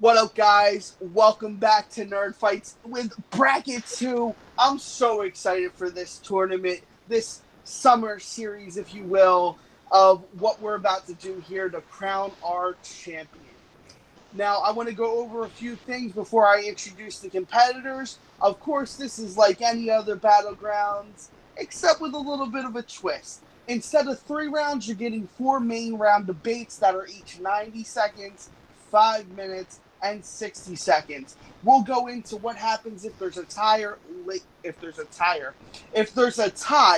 What up, guys? Welcome back to Nerd Fights with Bracket 2. I'm so excited for this tournament, this summer series, if you will, of what we're about to do here to crown our champion. Now, I want to go over a few things before I introduce the competitors. Of course, this is like any other Battlegrounds, except with a little bit of a twist. Instead of 3 rounds, you're getting 4 main round debates that are each 90 seconds, 5 minutes, and 60 seconds. We'll go into what happens if there's a tie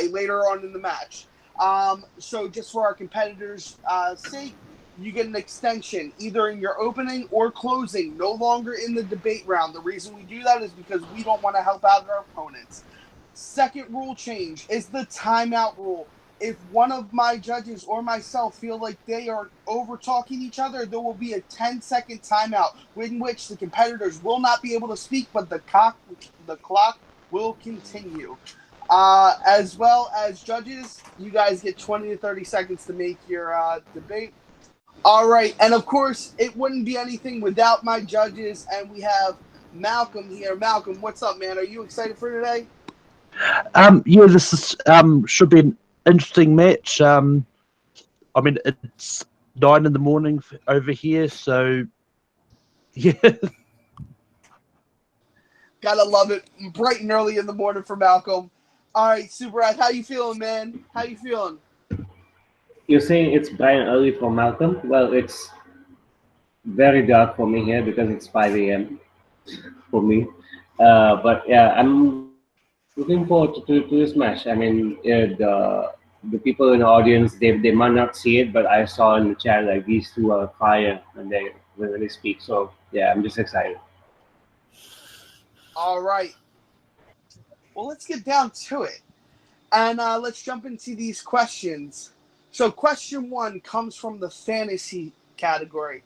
later on in the match. So just for our competitors' sake, you get an extension either in your opening or closing, no longer in the debate round. The reason we do that is because we don't want to help out our opponents. Second rule change is the timeout rule. If one of my judges or myself feel like they are over talking each other, there will be a 10-second timeout in which the competitors will not be able to speak, but the clock will continue. As well as judges, you guys get 20 to 30 seconds to make your debate. All right, and of course, it wouldn't be anything without my judges, and we have Malcolm here. Malcolm, what's up, man? Are you excited for today? This should be an interesting match. It's 9 in the morning over here, so yeah. Gotta love it. Bright and early in the morning for Malcolm. All right, Super how you feeling, man? How you feeling? You're saying it's bright and early for Malcolm? Well, it's very dark for me here because it's 5 a.m. for me. But yeah, I'm looking forward to this match. I mean, the people in the audience, they might not see it, but I saw in the chat like these two are fire when they speak. So yeah, I'm just excited. All right. Well, let's get down to it. And let's jump into these questions. So question 1 comes from the fantasy category.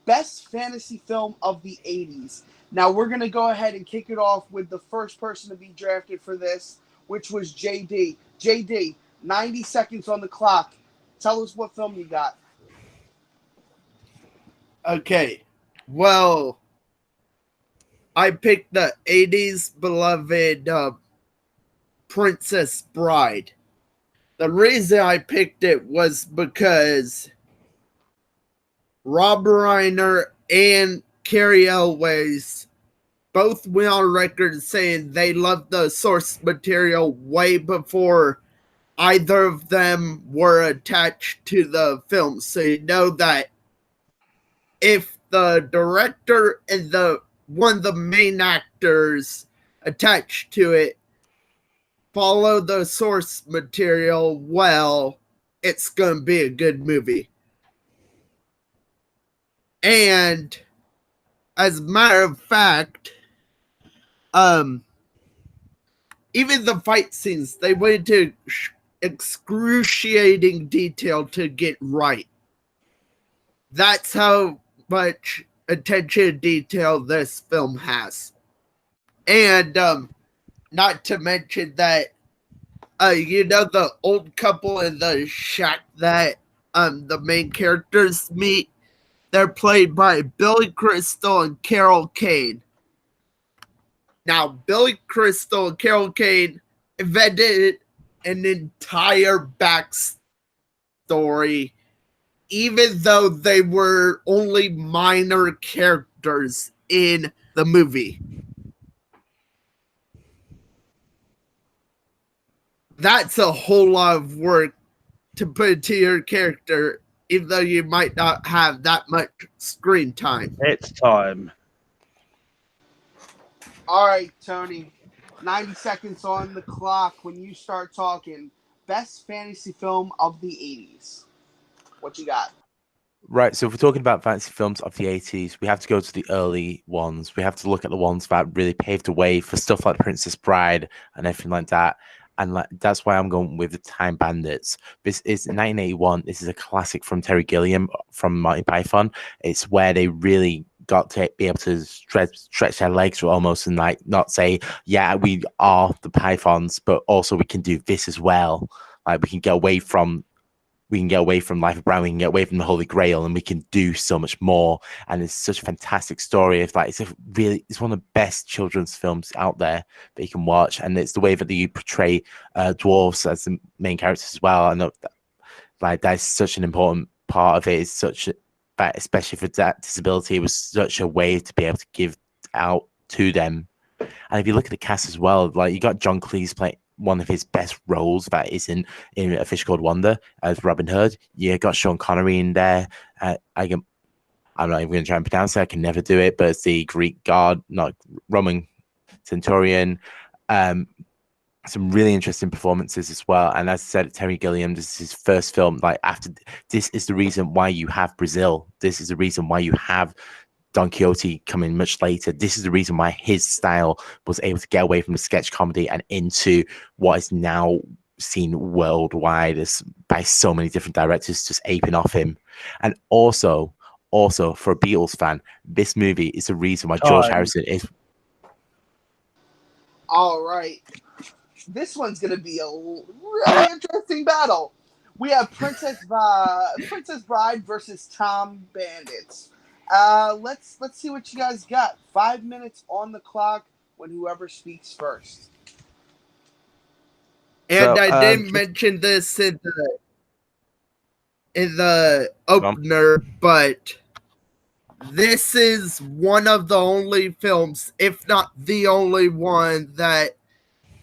Best fantasy film of the 80s. Now, we're going to go ahead and kick it off with the first person to be drafted for this, which was JD. JD, 90 seconds on the clock. Tell us what film you got. Okay. Well, I picked the 80s beloved Princess Bride. The reason I picked it was because Rob Reiner and Carrie Elways both went on record saying they loved the source material way before either of them were attached to the film. So you know that if the director and one of the main actors attached to it follow the source material well, it's going to be a good movie. And as a matter of fact, even the fight scenes, they went into excruciating detail to get right. That's how much attention to detail this film has. And not to mention that, the old couple in the shack that the main characters meet, they're played by Billy Crystal and Carol Kane. Now, Billy Crystal and Carol Kane invented an entire backstory, even though they were only minor characters in the movie. That's a whole lot of work to put into your character, even though you might not have that much screen time. It's time. All right, Tony. 90 seconds on the clock when you start talking. Best fantasy film of the 80s. What you got? Right, so if we're talking about fantasy films of the 80s, we have to go to the early ones. We have to look at the ones that really paved the way for stuff like Princess Bride and everything like that. And that's why I'm going with the Time Bandits. This is 1981. This is a classic from Terry Gilliam from Monty Python. It's where they really got to be able to stretch their legs almost and like not say, yeah, we are the Pythons, but also we can do this as well. Like we can get away from we can get away from Life of Brian, we can get away from the Holy Grail, and we can do so much more. And it's such a fantastic story. It's like it's one of the best children's films out there that you can watch, and it's the way that you portray dwarves as the main characters as well. I know like that's such an important part of it. It's such that, especially for that disability, it was such a way to be able to give out to them. And if you look at the cast as well, like you got John Cleese playing one of his best roles that is in A Fish Called Wanda as Robin Hood. You got Sean Connery in there. I'm not even going to try and pronounce it. I can never do it, but it's the Greek god, not Roman centurion. Some really interesting performances as well. And as I said, Terry Gilliam, this is his first film. Like after this is the reason why you have Brazil. This is the reason why you have Don Quixote coming much later. This is the reason why his style was able to get away from the sketch comedy and into what is now seen worldwide as by so many different directors just aping off him. And also for a Beatles fan, this movie is the reason why George Harrison is. All right. This one's going to be a really interesting battle. We have Princess Bride versus Tom Bandits. Let's see what you guys got. 5 minutes on the clock when whoever speaks first. And I didn't mention this in the opener, but this is one of the only films, if not the only one, that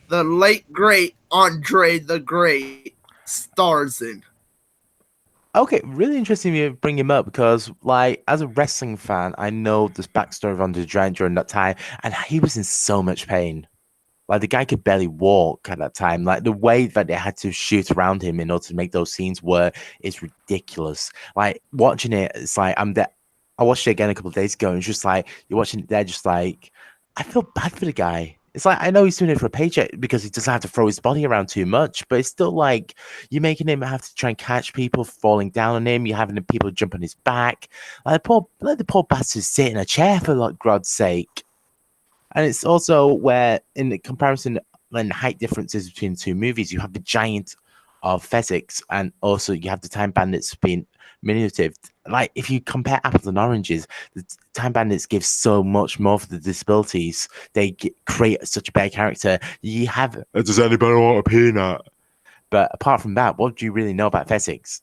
the late great Andre the Great stars in. Okay, really interesting you bring him up because, like, as a wrestling fan, I know this backstory of Andre the Giant during that time, and he was in so much pain. Like, the guy could barely walk at that time. Like, the way that they had to shoot around him in order to make those scenes work is ridiculous. Like, watching it, it's like I watched it again a couple of days ago, and it's just like you're watching it there, just like I feel bad for the guy. It's like I know he's doing it for a paycheck because he doesn't have to throw his body around too much, but it's still like you're making him have to try and catch people falling down on him. You're having the people jump on his back. Like let the poor bastard sit in a chair for like God's sake. And it's also where, in the comparison and height differences between the two movies, you have the giant of physics, and also you have the Time Bandits being diminutive. Like, if you compare apples and oranges, the Time Bandits give so much more for the disabilities. They create such a better character. You have, does anybody want a peanut? But apart from that, what do you really know about physics?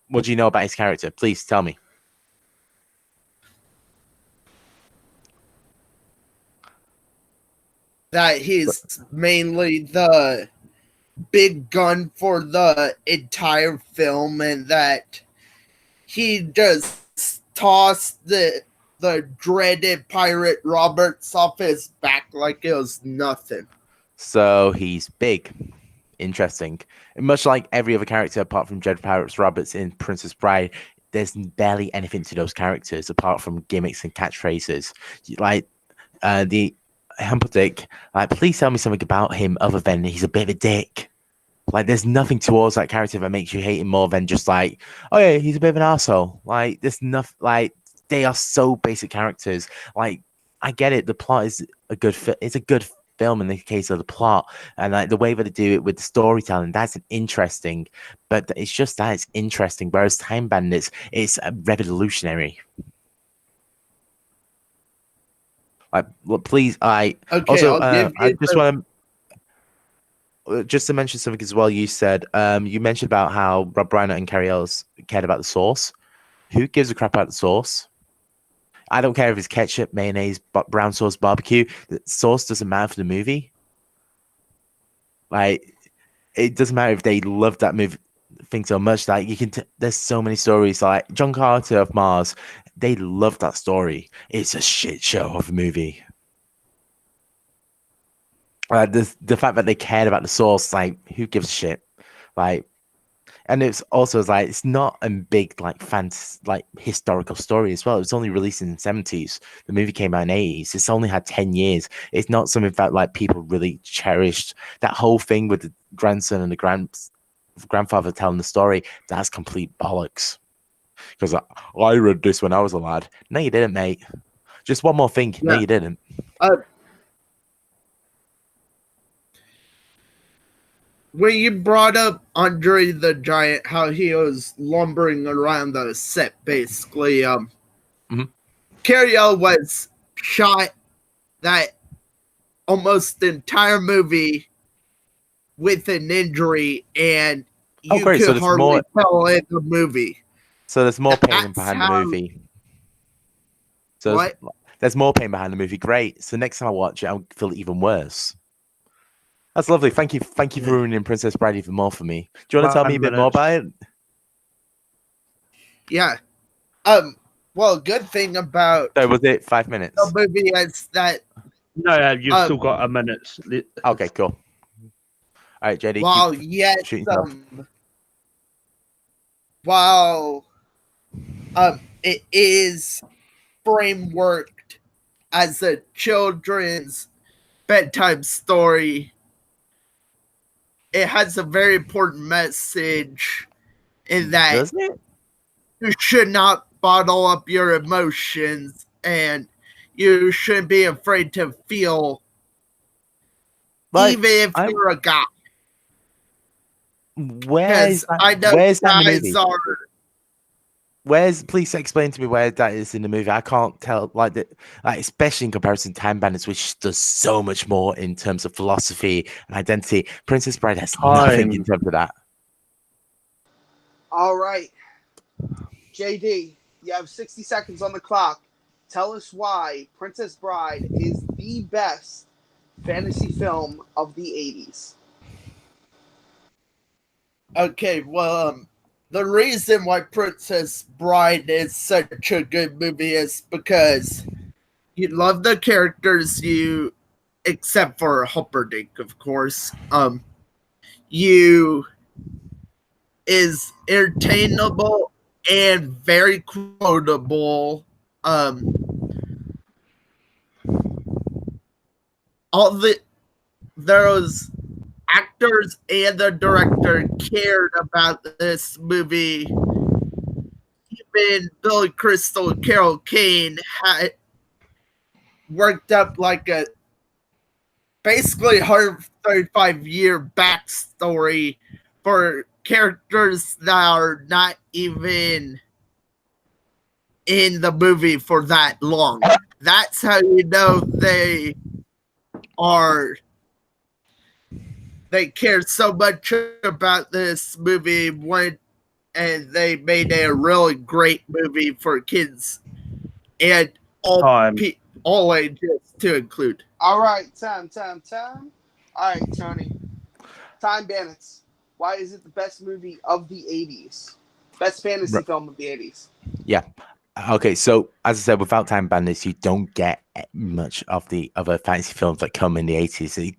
What do you know about his character? Please tell me. That he's mainly the big gun for the entire film, and that he just tossed the dreaded pirate Roberts off his back like it was nothing. So he's big. Interesting. Much like every other character apart from Dread Pirates Roberts in Princess Bride, there's barely anything to those characters apart from gimmicks and catchphrases. Like the Humperdinck, like, please tell me something about him other than he's a bit of a dick. Like, there's nothing towards that character that makes you hate him more than just like, oh yeah, he's a bit of an asshole. Like, there's nothing. Like, they are so basic characters. Like, I get it. The plot is it's a good film in the case of the plot, and like the way that they do it with the storytelling, that's interesting. But it's just that it's interesting. Whereas Time Bandits, it's revolutionary. Like, well, please, I just want to just to mention something as well. You said you mentioned about how Rob Reiner and Carrie Ellis cared about the sauce. Who gives a crap about the sauce? I don't care if it's ketchup, mayonnaise, brown sauce, barbecue. The sauce doesn't matter for the movie. Like, it doesn't matter if they love that movie thing so much. Like, you can. There's so many stories. Like John Carter of Mars, they love that story. It's a shit show of a movie. The fact that they cared about the source, like, who gives a shit? Like, and it's also like it's not a big like historical story as well. It was only released in the 70s. The movie came out in the 80s. It's only had 10 years. It's not something that like people really cherished. That whole thing with the grandson and the grandfather telling the story, that's complete bollocks. Because I read this when I was a lad. No, you didn't, mate. Just one more thing. Yeah. No, you didn't. when you brought up Andre the Giant, how he was lumbering around the set, basically, Mhm. Carriel was shot that almost the entire movie with an injury, and Oh, you great! So could there's hardly more. tell in the movie. So there's more pain That's behind the how. movie. So What? there's more pain behind the movie. Great. So next time I watch it, I'll feel even worse. That's lovely. Thank you. Thank you for ruining Princess Bride even more for me. Do you want to tell me a bit more about it? Yeah. Well, good thing about So was it 5 minutes? the movie is that No, you've still got a minute. Okay, cool. All right, JD. while keep yes, shooting stuff. while it is frameworked as a children's bedtime story, it has a very important message in that Does it? you should not bottle up your emotions and you shouldn't be afraid to feel, Like, even if you're a guy. Where's that? I know Where's that in the guys movie? are. Please explain to me where that is in the movie. I can't tell, like, especially in comparison to Time Bandits, which does so much more in terms of philosophy and identity. Princess Bride has nothing in terms of that. All right, JD, you have 60 seconds on the clock. Tell us why Princess Bride is the best fantasy film of the 80s. Okay, well, the reason why Princess Bride is such a good movie is because you love the characters, except for Humperdinck, of course. You is entertainable and very quotable. All those actors and the director cared about this movie. Even Billy Crystal and Carol Kane had worked up like a basically 135-year backstory for characters that are not even in the movie for that long. That's how you know they care so much about this movie and they made a really great movie for kids and all ages to include. All right, time. All right, Tony. Time Bandits. Why is it the best movie of the 80s? Best fantasy film of the 80s. Yeah. Okay, so as I said, without Time Bandits, you don't get much of the other fantasy films that come in the 80s.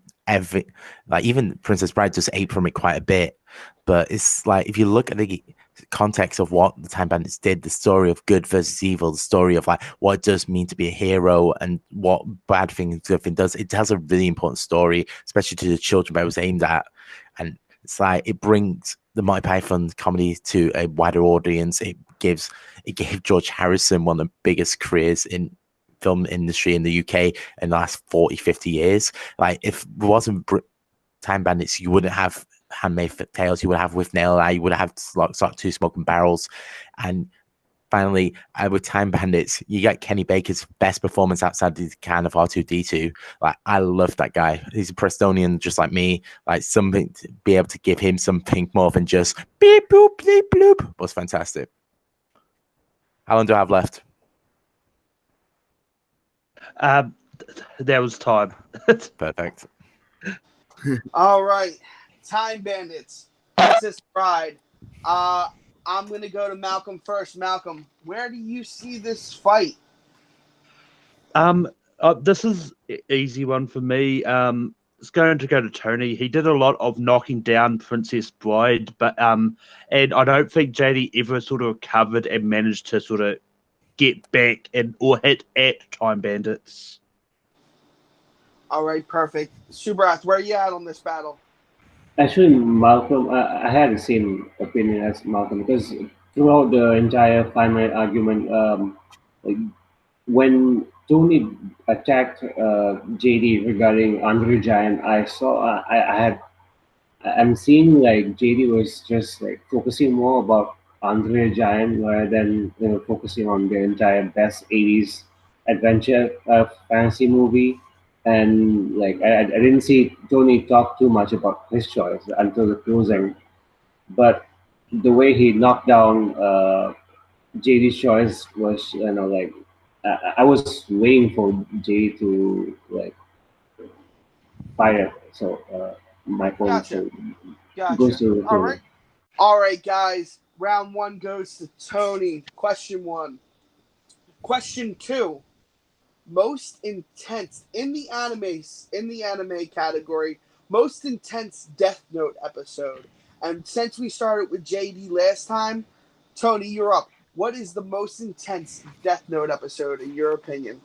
Even Princess Bride just ate from it quite a bit. But it's like, if you look at the context of what the Time Bandits did, the story of good versus evil, the story of like what it does mean to be a hero and what bad thing and good thing does, it tells a really important story, especially to the children that it was aimed at. And it's like it brings the Monty Python comedy to a wider audience. It gave George Harrison one of the biggest careers in film industry in the UK in the last 40, 50 years. Like, if it wasn't Time Bandits, you wouldn't have Handmaid's Tales, you would have With Nail Eye, you would have like Two Smoking Barrels. And finally, with Time Bandits, you get Kenny Baker's best performance outside the can of R2D2. Like, I love that guy. He's a Prestonian just like me. Like, something to be able to give him something more than just beep boop beep bloop was fantastic. How long do I have left? There was time. Perfect. All right, Time Bandits, Princess Bride. I'm going to go to Malcolm first. Malcolm, where do you see this fight? This is an easy one for me. It's going to go to Tony. He did a lot of knocking down Princess Bride, but and I don't think JD ever sort of recovered and managed to sort of get back or hit at Time Bandits. All right, perfect. Subrath, where are you at on this battle? Actually, Malcolm, I had the same opinion as Malcolm because throughout the entire 5 minute argument, like, when Tony attacked JD regarding Andre Giant, I saw I had I'm seeing like JD was just like focusing more about Andre Giant rather than focusing on the entire best '80s adventure fantasy movie. And like I didn't see Tony talk too much about his choice until the closing, but the way he knocked down JD's choice was like I was waiting for JD to like fire. So my point Gotcha. so goes Gotcha. to All Tony. right. All right, guys. Round one goes to Tony. Question one. Question two. Most intense in the anime category. Most intense Death Note episode. And since we started with JD last time, Tony, you're up. What is the most intense Death Note episode in your opinion?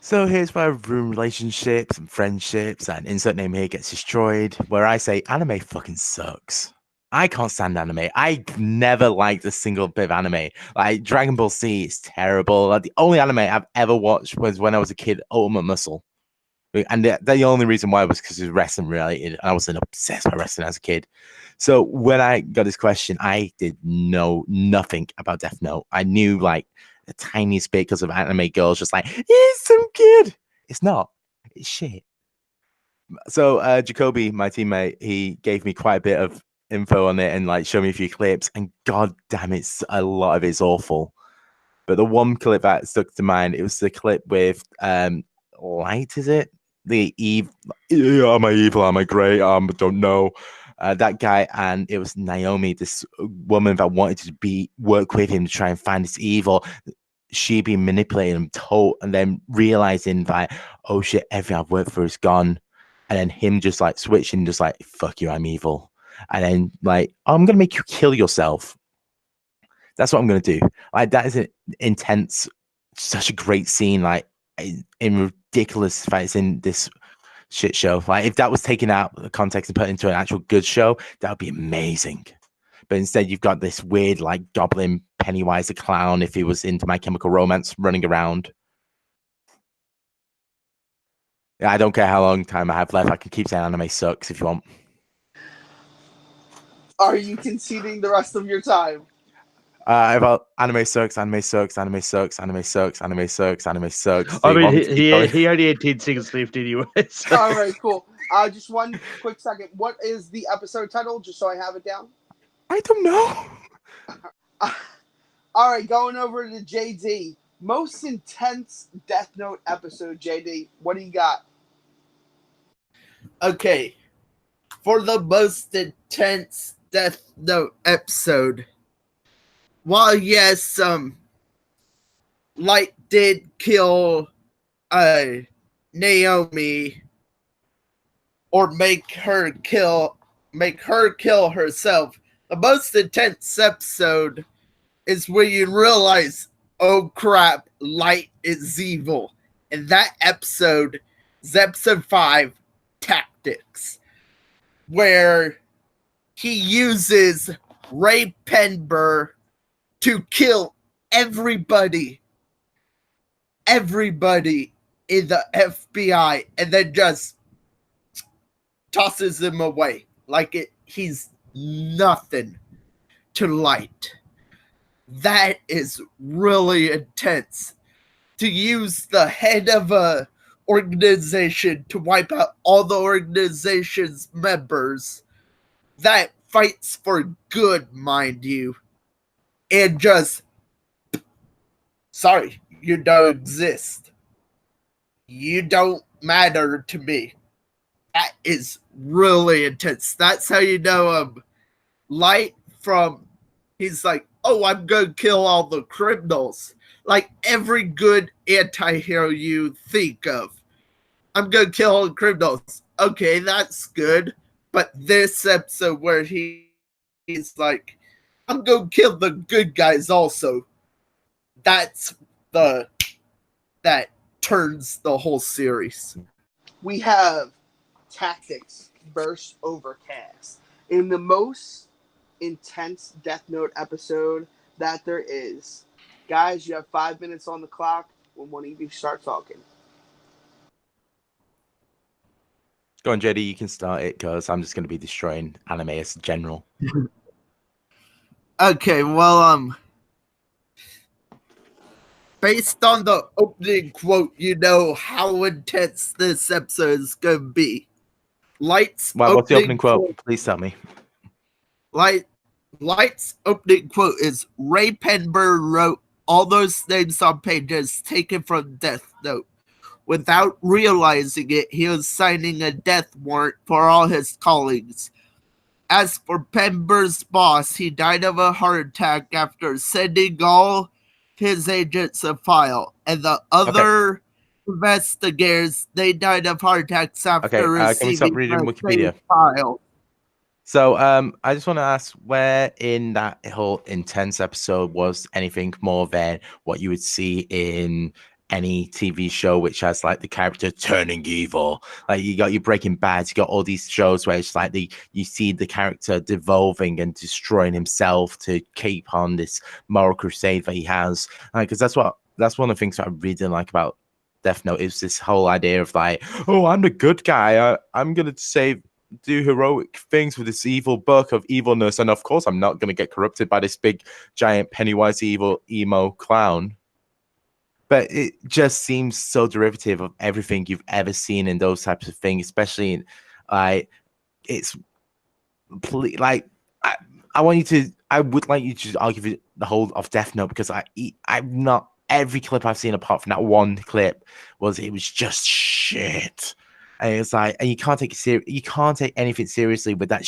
So here's where room relationships and friendships and insert name here gets destroyed. Where I say anime fucking sucks. I can't stand anime. I never liked a single bit of anime. Like Dragon Ball Z is terrible. Like the only anime I've ever watched was when I was a kid, Ultimate Muscle. And the only reason why was because it was wrestling related. I was obsessed by wrestling as a kid. So when I got this question, I did know nothing about Death Note. I knew like the tiniest bit because of anime girls just like, it's so good. It's not. It's shit. So Jacoby, my teammate, he gave me quite a bit of info on it and like showed me a few clips. And god damn it, a lot of it's awful. But the one clip that stuck to mind, it was the clip with Light, is it? The Eve, yeah, am I evil? Am I great? Don't know. That guy, and it was Naomi, this woman that wanted to work with him to try and find this evil. She been manipulating him, told, and then realizing that, oh shit, everything I've worked for is gone. And then him just like switching, just like, fuck you, I'm evil. And then like, oh, I'm gonna make you kill yourself. That's what I'm gonna do. Like that is an intense, such a great scene. Like in ridiculous fights in this shit show. Like if that was taken out of the context and put into an actual good show, that would be amazing. But instead, you've got this weird like goblin Pennywise the clown. If he was into My Chemical Romance, running around. Yeah, I don't care how long time I have left. I can keep saying anime sucks if you want. Are you conceding the rest of your time? About anime sucks, anime sucks, anime sucks, anime sucks, anime sucks, anime sucks. Do I you mean, want me to keep going? he only had 10 seconds left anyway. So. All right, cool. Just one quick second. What is the episode title, just so I have it down? I don't know. All right, going over to JD. Most intense Death Note episode, JD. What do you got? Okay, for the most intense Death Note episode, while yes, Light did kill Naomi or make her kill herself. The most intense episode is when you realize, oh crap, Light is evil. And that episode is episode 5, Tactics, where he uses Ray Penber to kill everybody in the FBI and then just tosses him away like he's nothing to Light. That is really intense. To use the head of a organization to wipe out all the organization's members that fights for good, mind you, and just sorry, you don't exist. You don't matter to me. That is really intense. That's how you know Light from he's like, oh, I'm gonna kill all the criminals. Like every good anti-hero you think of. I'm gonna kill all the criminals. Okay, that's good. But this episode where he's like, I'm gonna kill the good guys also. That's the that turns the whole series. We have Tactics versus Overcast. In the most intense Death Note episode that there is. Guys, you have 5 minutes on the clock when one of you start talking. Go on, JD, you can start it because I'm just going to be destroying anime as general. Okay, well, based on the opening quote, you know how intense this episode is going to be. Light's Well, what's the opening quote? Please tell me. Light's opening quote is Ray Penber wrote all those names on pages taken from Death Note. Without realizing it, he was signing a death warrant for all his colleagues. As for Penber's boss, he died of a heart attack after sending all his agents a file, and the other investigators, they died of heart attacks after receiving can we stop reading the Wikipedia? same file. So, I just want to ask, where in that whole intense episode was anything more than what you would see in any TV show which has like the character turning evil? Like you got your Breaking Bad, you got all these shows where it's like you see the character devolving and destroying himself to keep on this moral crusade that he has. Because that's one of the things that I really didn't like about Death Note is this whole idea of like, oh, I'm the good guy. I'm gonna do heroic things with this evil book of evilness, and of course I'm not going to get corrupted by this big giant Pennywise evil emo clown. But it just seems so derivative of everything you've ever seen in those types of things, especially in it's like I would like you to argue the whole of Death Note, because I'm not every clip I've seen apart from that one clip was just shit. And it's like, and you can't take it you can't take anything seriously with that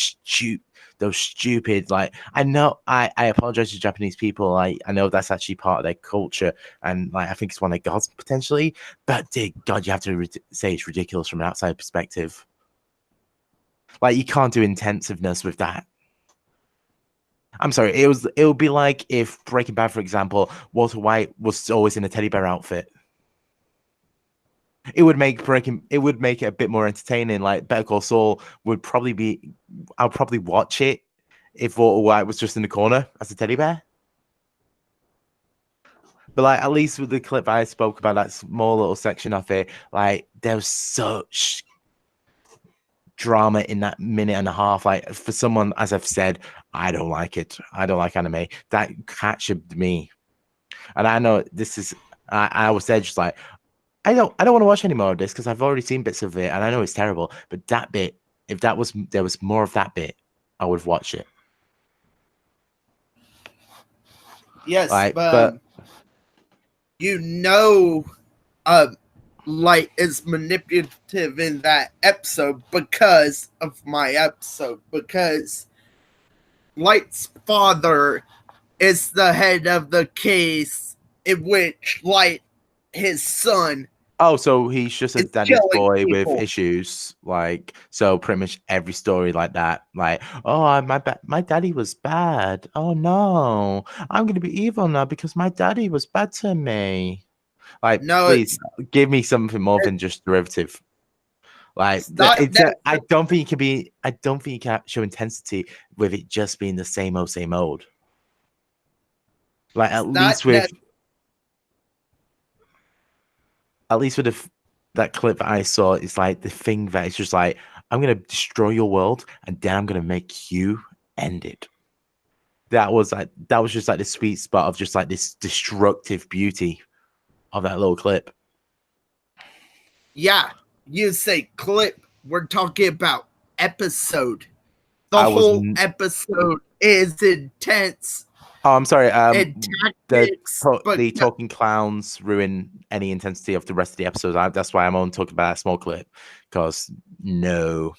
those stupid, like, I know I apologize to Japanese people. Like, I know that's actually part of their culture, and like I think it's one of their gods potentially. But dear God, you have to say it's ridiculous from an outside perspective. Like, you can't do intensiveness with that. I'm sorry, it would be like if Breaking Bad, for example, Walter White was always in a teddy bear outfit. It would make it a bit more entertaining. Like Better Call Saul would probably be, I'll probably watch it if Walter White was just in the corner as a teddy bear. But like, at least with the clip I spoke about, that small little section of it, like there was such drama in that minute and a half. Like, for someone, as I've said, I don't like it. I don't like anime. That captured me. And I know this is, I was there just like, I don't want to watch any more of this because I've already seen bits of it and I know it's terrible. But that bit, if there was more of that bit, I would watch it. Yes, like, but you know, Light is manipulative in that episode because of my episode, because Light's father is the head of the case in which Light, his son. Oh, so he's just a daddy's boy people with issues. Like, so pretty much every story like that. Like, oh, my daddy was bad. Oh no, I'm gonna be evil now because my daddy was bad to me. Like, no, please give me something more than just derivative. Like, I don't think you can show intensity with it just being the same old. Like, at least with that clip that I saw, it's like the thing that it's just like, I'm gonna destroy your world and then I'm gonna make you end it. That was just like the sweet spot of just like this destructive beauty of that little clip. Yeah, you say clip. We're talking about episode. The whole episode is intense. Oh, I'm sorry. The talking clowns ruin any intensity of the rest of the episode. That's why I'm only talking about a small clip. Because no.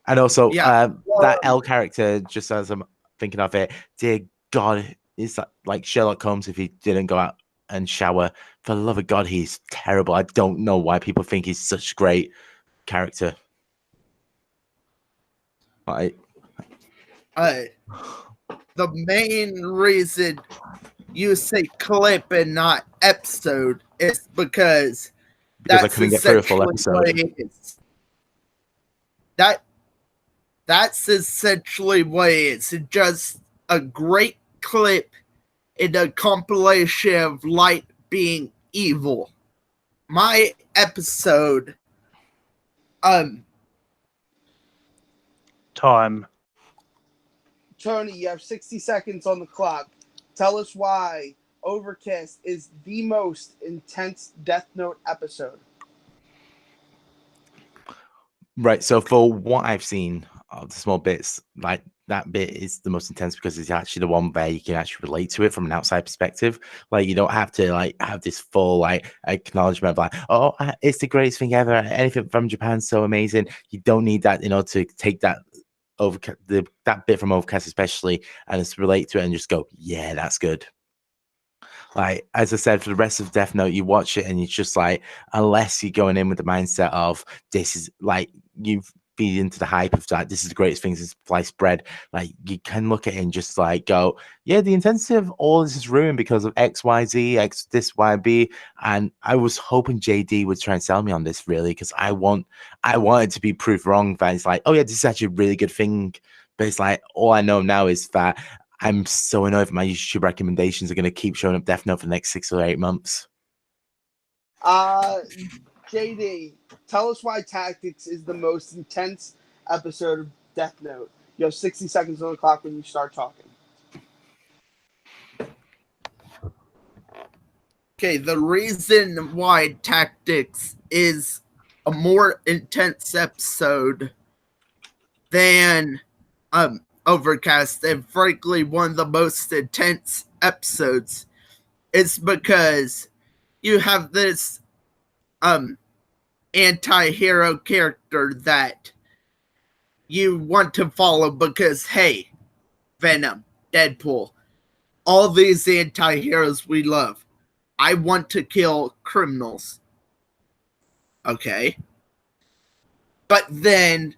And also, that L character, just as I'm thinking of it, dear God, is like Sherlock Holmes if he didn't go out and shower. For the love of God, he's terrible. I don't know why people think he's such a great character. The main reason you say clip and not episode is because I couldn't get through a full episode. That's essentially what it is. It's just a great clip in a compilation of Light being evil. My episode Time. Tony, you have 60 seconds on the clock. Tell us why Overcast is the most intense Death Note episode. Right. So for what I've seen of the small bits, like that bit is the most intense because it's actually the one where you can actually relate to it from an outside perspective. Like you don't have to like have this full like acknowledgement of like, oh, it's the greatest thing ever. Anything from Japan's so amazing. You don't need that, to take that that bit from Overcast especially and just relate to it and just go, yeah, that's good. Like, as I said, for the rest of Death Note, you watch it and it's just like, unless you're going in with the mindset of this is like, you feed into the hype of that, this is the greatest thing since sliced bread, like, you can look at it and just like go, yeah, the intensity of all this is ruined because of X, Y, Z, X, this, Y, B. And I was hoping JD would try and sell me on this really, because I wanted to be proof wrong that it's like, oh yeah, this is actually a really good thing. But it's like, all I know now is that I'm so annoyed that my YouTube recommendations are going to keep showing up Death Note for the next 6 or 8 months. JD, tell us why Tactics is the most intense episode of Death Note. You have 60 seconds on the clock when you start talking. Okay, the reason why Tactics is a more intense episode than Overcast, and frankly one of the most intense episodes, is because you have this anti-hero character that you want to follow because, hey, Venom, Deadpool, all these anti-heroes we love. I want to kill criminals. Okay. But then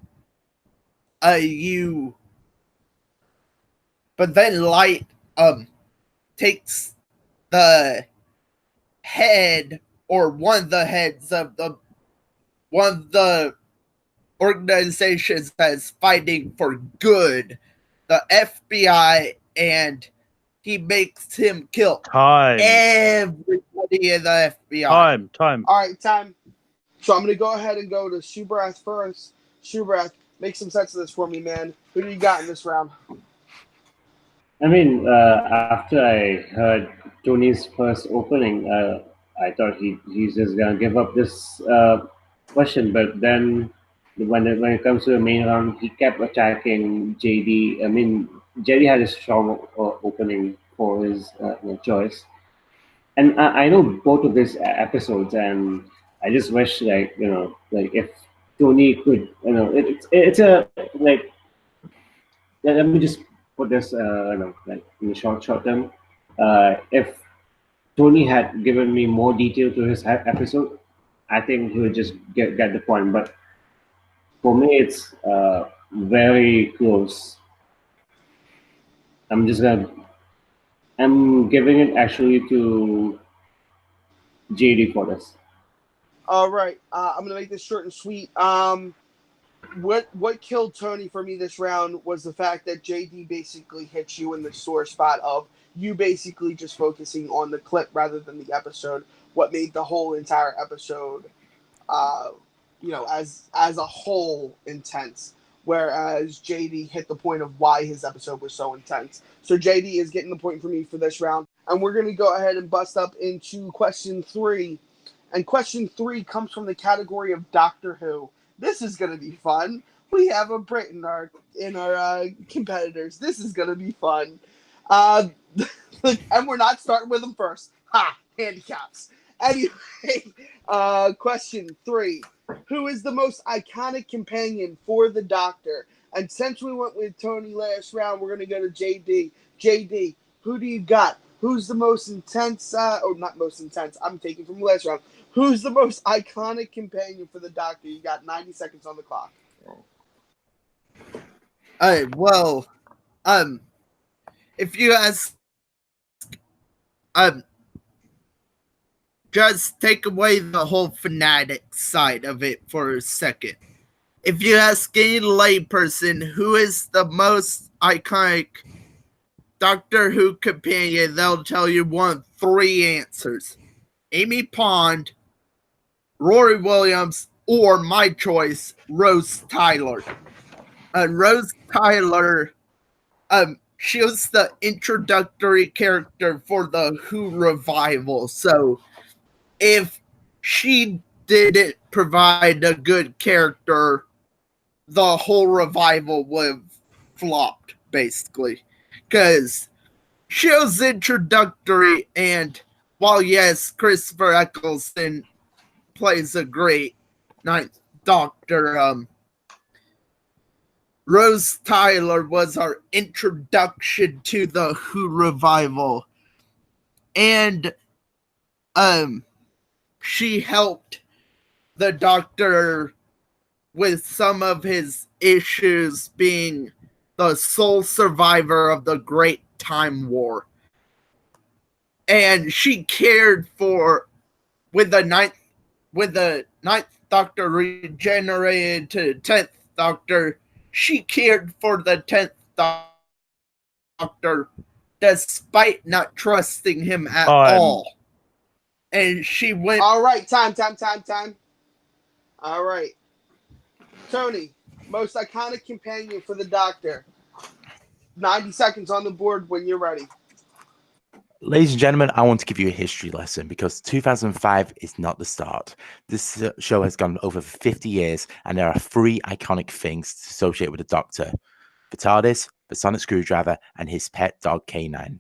Light takes the head or one of the heads of one of the organizations that's fighting for good, the FBI, and he makes him kill everybody in the FBI. Time. All right, time. So I'm going to go ahead and go to Subrath first. Subrath, make some sense of this for me, man. Who do you got in this round? I mean, after I heard Tony's first opening, I thought he's just gonna give up this question. But then, when it comes to the main round, he kept attacking JD. I mean, JD had a strong opening for his choice, and I know both of these episodes, and I just wish like if Tony could, it's a like let me just put this, like in the short term. If Tony had given me more detail to his episode, I think he would just get the point. But for me, it's very close. I'm just gonna. I'm giving it actually to JD for this. All right, I'm going to make this short and sweet. What killed Tony for me this round was the fact that JD basically hits you in the sore spot of you basically just focusing on the clip rather than the episode. What made the whole entire episode, as a whole intense. Whereas JD hit the point of why his episode was so intense. So JD is getting the point for me for this round, and we're going to go ahead and bust up into question 3. And question 3 comes from the category of Doctor Who. This is going to be fun. We have a Brit in our competitors. This is going to be fun. And we're not starting with them first. Ha! Handicaps. Anyway, question 3. Who is the most iconic companion for the Doctor? And since we went with Tony last round, we're going to go to JD. JD, who do you got? Who's the most intense, or not most intense, I'm taking from last round. Who's the most iconic companion for the Doctor? You got 90 seconds on the clock. Well, if you ask, just take away the whole fanatic side of it for a second. If you ask any layperson who is the most iconic Doctor Who companion, they'll tell you one of 3 answers: Amy Pond, Rory Williams, or my choice, Rose Tyler. Rose Tyler, she was the introductory character for the Who revival. So if she didn't provide a good character, the whole revival would have flopped, basically. Because she was introductory, and while yes, Christopher Eccleston plays a great Ninth Doctor, Rose Tyler was our introduction to the Who revival. And she helped the Doctor with some of his issues, being the sole survivor of the Great Time War. And she cared for, when the ninth Doctor regenerated to the 10th Doctor, she cared for the 10th Doctor despite not trusting him at all. And she went. All right, time. All right. Tony, most iconic companion for the Doctor. 90 seconds on the board when you're ready. Ladies and gentlemen, I want to give you a history lesson because 2005 is not the start. This show has gone over 50 years, and there are 3 iconic things associated with the Doctor: the TARDIS, the sonic screwdriver, and his pet dog K9.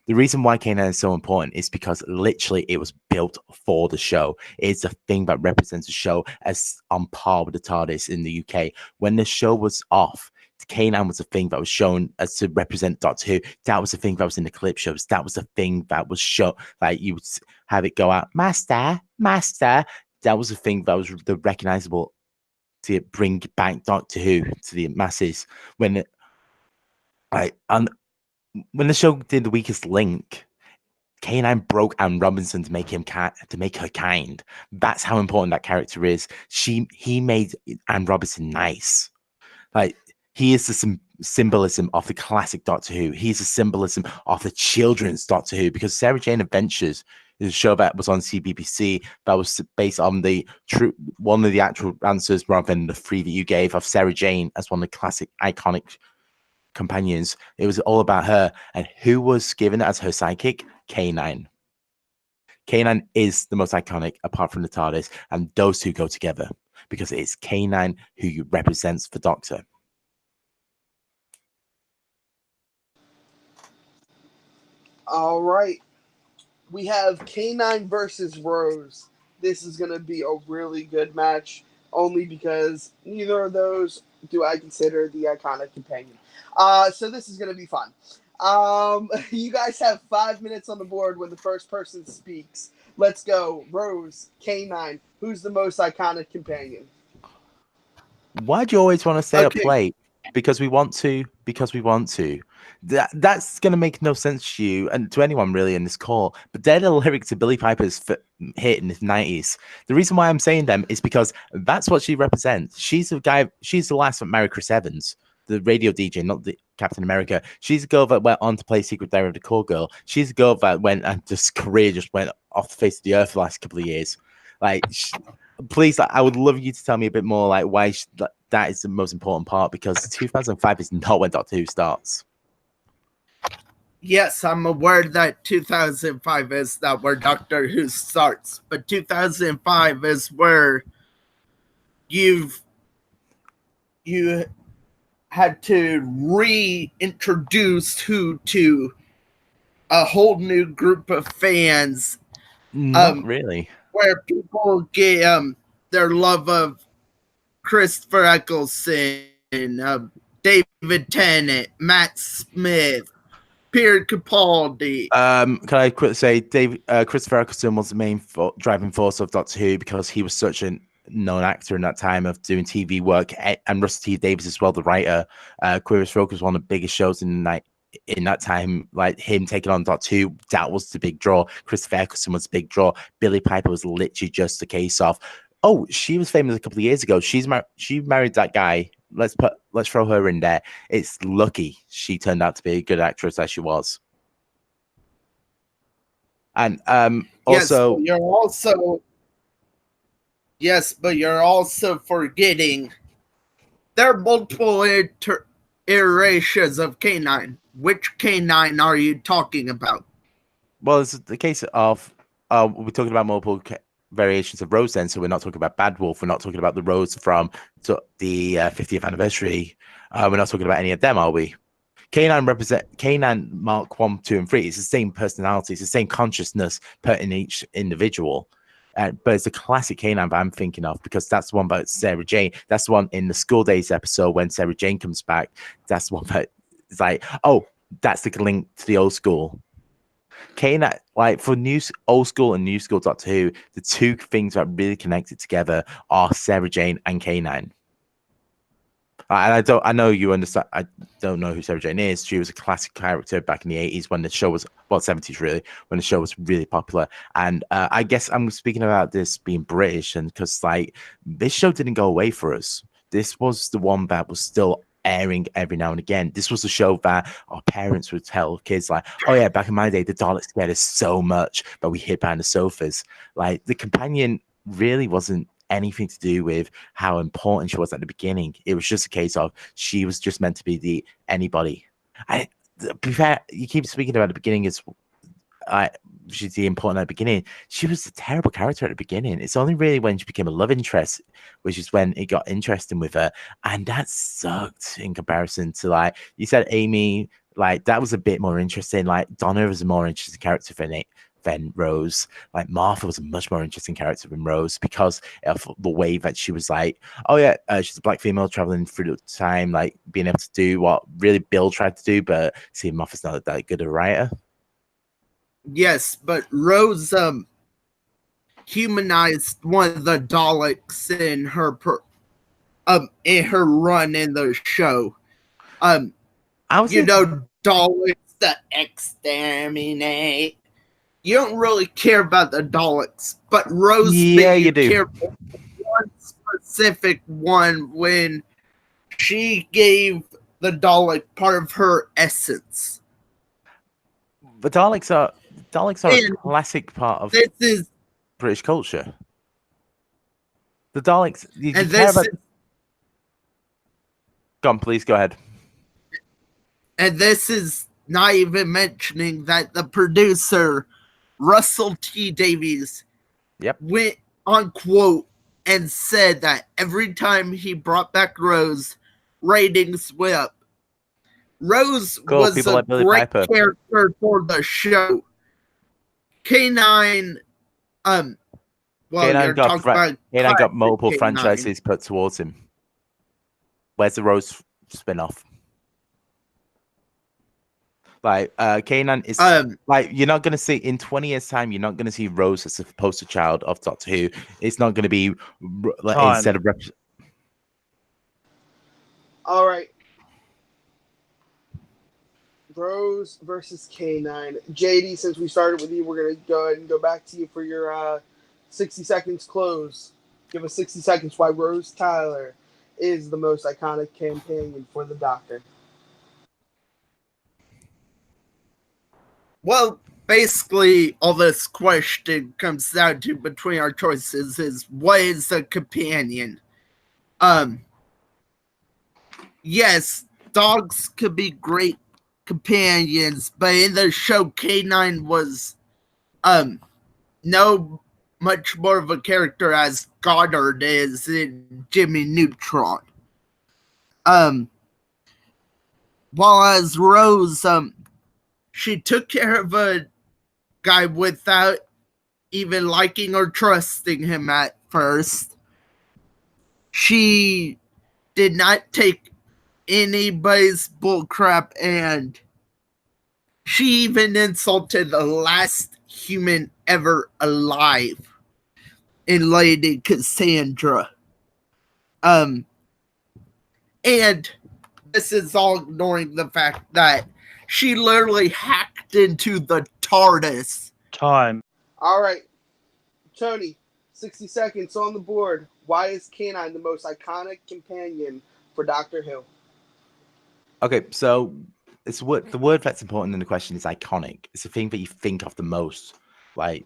The reason why K9 is so important is because literally it was built for the show. It's the thing that represents the show as on par with the TARDIS in the UK. When the show was off, K9 was the thing that was shown as to represent Doctor Who. That was the thing that was in the clip shows. That was the thing that was shown. Like you would have it go out, Master, Master. That was the thing that was the recognizable to bring back Doctor Who to the masses. When the show did The Weakest Link, K9 broke Anne Robinson to make her kind. That's how important that character is. He made Anne Robinson nice. Like, he is the symbolism of the classic Doctor Who. He's a symbolism of the children's Doctor Who, because Sarah Jane Adventures is a show that was on CBBC that was based on one of the actual answers rather than the 3 that you gave of Sarah Jane as one of the classic iconic companions. It was all about her, and who was given as her sidekick? K9. K9 is the most iconic apart from the TARDIS, and those two go together because it's K9 who represents the Doctor. All right. We have K9 versus Rose. This is going to be a really good match, only because neither of those do I consider the iconic companion. So this is going to be fun. You guys have 5 minutes on the board when the first person speaks. Let's go. Rose, K9. Who's the most iconic companion? Why do you always want to stay up late? Because we want to. That's going to make no sense to you and to anyone really in this call. But they're the lyrics to Billie Piper's hit in the 90s. The reason why I'm saying them is because that's what she represents. She's the last that married Chris Evans, the radio DJ, not the Captain America. She's a girl that went on to play Secret Diary of the Call Girl. She's a girl that went and just career just went off the face of the earth the last couple of years. Like, please, I would love you to tell me a bit more, like why that is the most important part, because 2005 is not when Doctor Who starts. Yes, I'm aware that 2005 is that where Doctor Who starts, but 2005 is where you had to reintroduce Who to a whole new group of fans. Not really. Where people get their love of Christopher Eccleston, David Tennant, Matt Smith, Peter Capaldi. Can I quickly say, Christopher Eccleston was the main driving force of Doctor Who because he was such a known actor in that time of doing TV work, and Russell T Davies as well, the writer. Queer as Folk was one of the biggest shows in that time. Like him taking on Doctor Who, that was the big draw. Christopher Eccleston was the big draw. Billie Piper was literally just a case of, oh, she was famous a couple of years ago. She married that guy. Let's throw her in there. It's lucky she turned out to be a good actress as she was. And also, yes, you're also Yes, but you're also forgetting there are multiple iterations of K9. Which K9 are you talking about? Well, it's the case of we're talking about multiple variations of Rose then, so we're not talking about Bad Wolf. We're not talking about the Rose from the 50th anniversary. We're not talking about any of them, are we? K9 Mark 1, 2, and 3. It's the same personality. It's the same consciousness put in each individual. But it's the classic K9 that I'm thinking of because that's the one about Sarah Jane. That's the one in the School Days episode when Sarah Jane comes back. That's the one that is like, oh, that's the link to the old school. K9, like for old school and new school Doctor Who, the two things that really connected together are Sarah Jane and K9. And I know you understand. I don't know who Sarah Jane is. She was a classic character back in the 80s when the show was, well, 70s really, when the show was really popular. And I guess I'm speaking about this being British, and because like this show didn't go away for us. This was the one that was still airing every now and again. This was a show that our parents would tell kids like, oh yeah, back in my day, the Daleks scared us so much that we hid behind the sofas. Like the companion really wasn't anything to do with how important she was at the beginning. It was just a case of she was just meant to be the anybody. To be fair, you keep speaking about the beginning as she's the important at the beginning. She was a terrible character at the beginning. It's only really when she became a love interest, which is when it got interesting with her, and that sucked in comparison to like you said, Amy. Like that was a bit more interesting. Like Donna was a more interesting character than Rose. Like Martha was a much more interesting character than Rose because of the way that she was like, oh yeah, she's a black female traveling through the time, like being able to do what really Bill tried to do, but see, Martha's not that good a writer. Yes, but Rose humanized one of the Daleks in her run in the show. Daleks that exterminate. You don't really care about the Daleks, but Rose made you care about one specific one when she gave the Dalek part of her essence. The Daleks are a classic part of British culture. The Daleks, you care about. Go on, please go ahead. And this is not even mentioning that the producer, Russell T. Davies, went on quote and said that every time he brought back Rose, ratings went up. Rose was a great character for the show. K9, K9 got multiple franchises put towards him. Where's the Rose spin-off? Like K9 is like you're not gonna see in 20 years' time. You're not gonna see Rose as a poster child of Doctor Who. It's not gonna be like, instead of. All right, Rose versus K9. JD, since we started with you, we're gonna go ahead and go back to you for your 60 seconds close. Give us 60 seconds why Rose Tyler is the most iconic companion for the Doctor. Well, basically, all this question comes down to between our choices is what is a companion? Yes, dogs could be great companions, but in the show, K9 was no much more of a character as Goddard is in Jimmy Neutron. While as Rose, she took care of a guy without even liking or trusting him at first. She did not take anybody's bullcrap, and she even insulted the last human ever alive in Lady Cassandra. And this is all ignoring the fact that she literally hacked into the TARDIS. Time. All right, Tony, 60 seconds on the board. Why is K9 the most iconic companion for Doctor Who? Okay, so it's the word that's important in the question is iconic. It's the thing that you think of the most. Like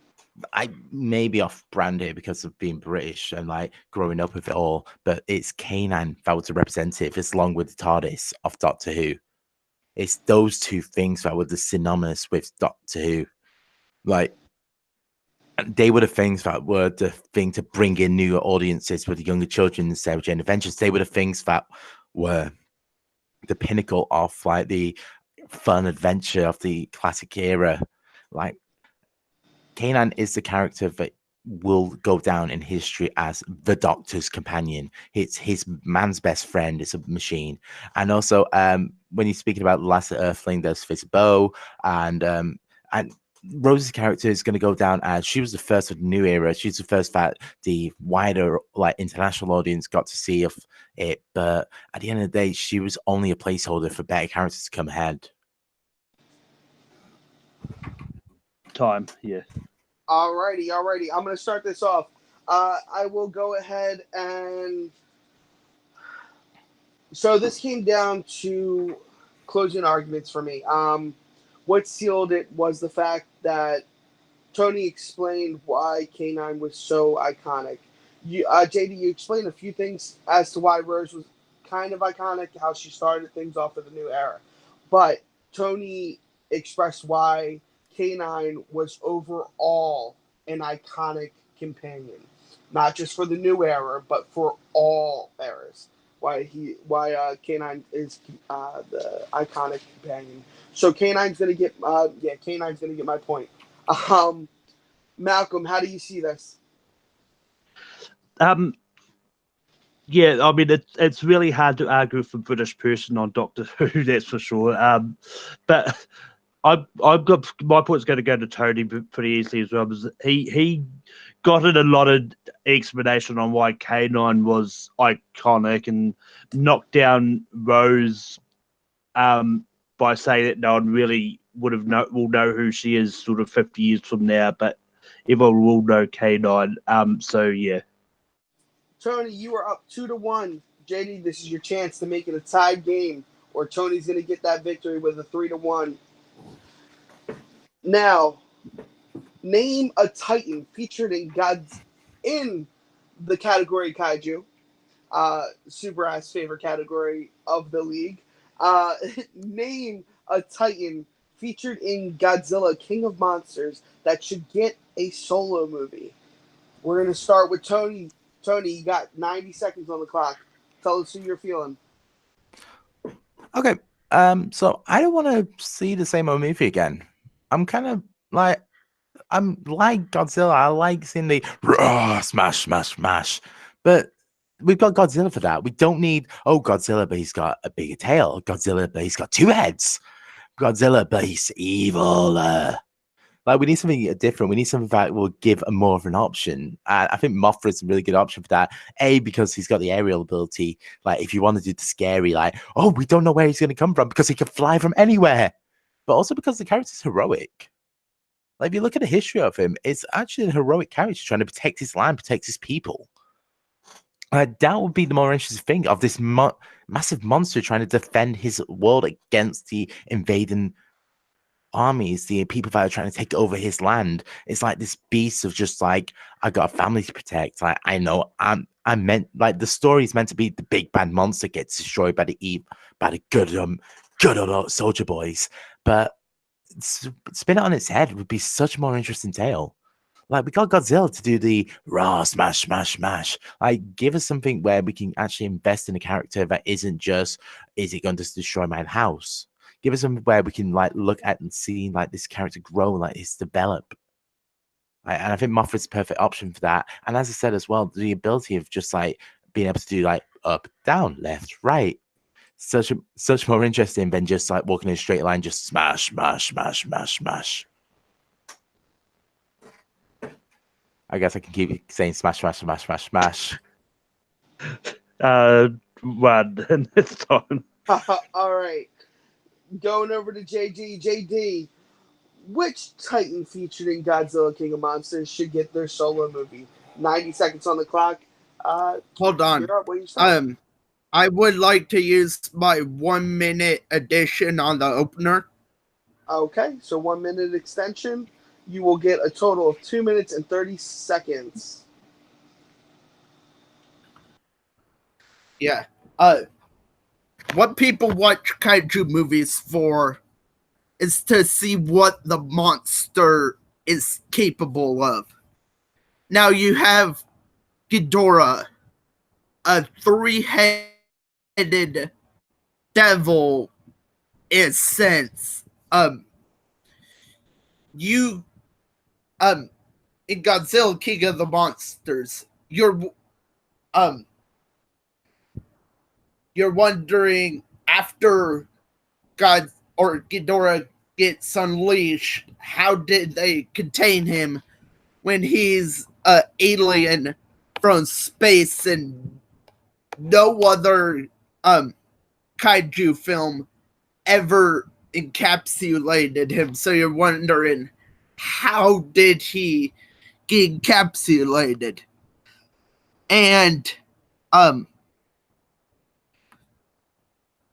I may be off brand here because of being British and like growing up with it all, but it's K9 that was the representative, it's along with the TARDIS of Doctor Who. It's those two things that were the synonymous with Doctor Who. Like, they were the things that were the thing to bring in new audiences with the younger children in Sarah Jane Adventures. They were the things that were the pinnacle of like the fun adventure of the classic era. Like, Kanan is the character that will go down in history as the Doctor's companion. It's his man's best friend. It's a machine. And also, when you're speaking about the Last Earthling, there's Fizzbo, and Rose's character is going to go down as she was the first of the new era. She's the first that the wider like international audience got to see of it. But at the end of the day, she was only a placeholder for better characters to come ahead. Time, yeah. Alrighty. I'm going to start this off. I will go ahead and... So this came down to closing arguments for me. What sealed it was the fact that Tony explained why K9 was so iconic. JD, you explained a few things as to why Rose was kind of iconic, how she started things off of the new era. But Tony expressed why K9 was overall an iconic companion, not just for the new era, but for all eras. Why K9 is the iconic companion. So K9's gonna get K9's gonna get my point. Malcolm, how do you see this? Yeah, I mean it's really hard to argue with a British person on Doctor Who, that's for sure. But I've got my point's going to go to Tony pretty easily as well. Because he got in a lot of explanation on why K9 was iconic and knocked down Rose by saying that no one really will know who she is sort of 50 years from now, but everyone will know K9. So yeah. Tony, you are up 2-1. JD, this is your chance to make it a tied game, or Tony's going to get that victory with a 3-1. Now, name a Titan featured in the category Kaiju, super ass favorite category of the league. Name a Titan featured in Godzilla King of Monsters that should get a solo movie. We're going to start with Tony. Tony, you got 90 seconds on the clock. Tell us who you're feeling. Okay. So I don't want to see the same old movie again. I'm kind of like, I'm like Godzilla. I like seeing the raw smash, smash, smash. But we've got Godzilla for that. We don't need, Godzilla, but he's got a bigger tail. Godzilla, but he's got two heads. Godzilla, but he's evil. Like, we need something different. We need something that will give a more of an option. I think Mothra's a really good option for that. A, because he's got the aerial ability. Like, if you want to do the scary, like, we don't know where he's going to come from because he can fly from anywhere. But also because the character's heroic. Like, if you look at the history of him, it's actually a heroic character trying to protect his land, protect his people. That would be the more interesting thing of this massive monster trying to defend his world against the invading armies, the people that are trying to take over his land. It's like this beast of just like, I got a family to protect. Like, I know I'm meant, like, the story is meant to be the big bad monster gets destroyed by the good old soldier boys. But spin it on its head would be such a more interesting tale. Like, we got Godzilla to do the raw smash, smash, smash. Like, give us something where we can actually invest in a character that isn't just, is it going to destroy my house? Give us something where we can like look at and see like this character grow, like it's develop. And I think Moffat's the perfect option for that. And as I said as well, the ability of just like being able to do like up, down, left, right, such more interesting than just like walking in a straight line, just smash, smash, smash, smash, smash. I guess I can keep saying smash, smash, smash, smash, smash. One and this time. All right. Going over to JD. JD, which Titan featured in Godzilla King of Monsters should get their solo movie? 90 seconds on the clock. Hold on. You're up. What are you saying? I would like to use my 1 minute addition on the opener. Okay, so 1 minute extension. you will get a total of 2 minutes and 30 seconds. Yeah. What people watch kaiju movies for is to see what the monster is capable of. Now you have Ghidorah, a three-headed devil in a sense. You in Godzilla King of the Monsters, you're wondering after God or Ghidorah gets unleashed, how did they contain him when he's an alien from space and no other kaiju film ever encapsulated him? So you're wondering, how did he get encapsulated? And